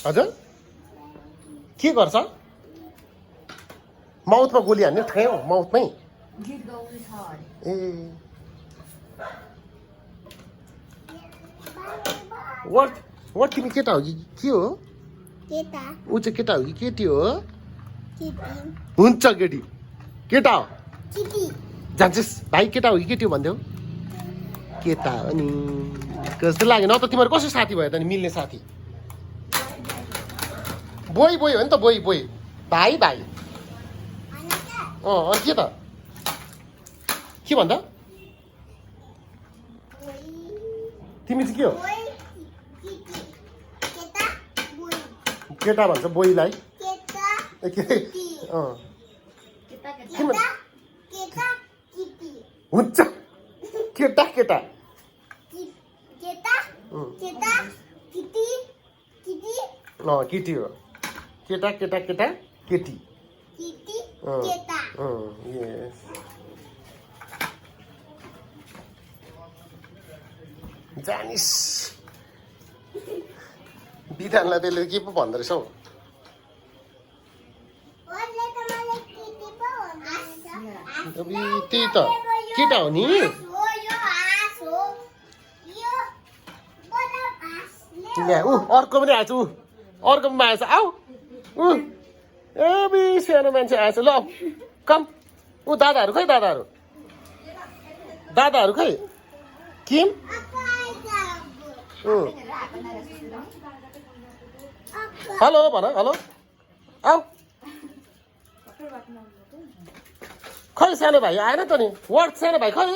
हजुर के गर्छ माउथमा गोली हान्ने ठ्याउ माउथमै ए वाट तिमी केटा हो कि के हो ऊ चाहिँ केटा हो कि केटी हो हुन्छ केटी केटा हो जान्छस् भाइ केटा हो कि केटी हो भनिदेऊ केटा हो नि कस्तो लाग्यो न त तिमीहरू कसो साथी भयो त नि मिल्ने साथी बोई हो नि त बोई भाइ अनि के त के भन्दा तिमी चाहिँ के हो केटा भन्छ बोईलाई हुन्छ केटा केटा केटी हो केटा केटा केटा केटी यस जानिस विधानलाई त्यसले के पो भन्दो रहेछ हौ त्यही त केटा हो नि ऊ अर्को पनि आएछ ऊ अर्को पनि आएछ आऊ ऊ ए सानो मान्छे आएछ ल कम ऊ दादाहरू खै दादाहरू खै किम हेलो भन हेलो आऊ खै सानो भाइ आएन त नि वाट सानो भाइ खै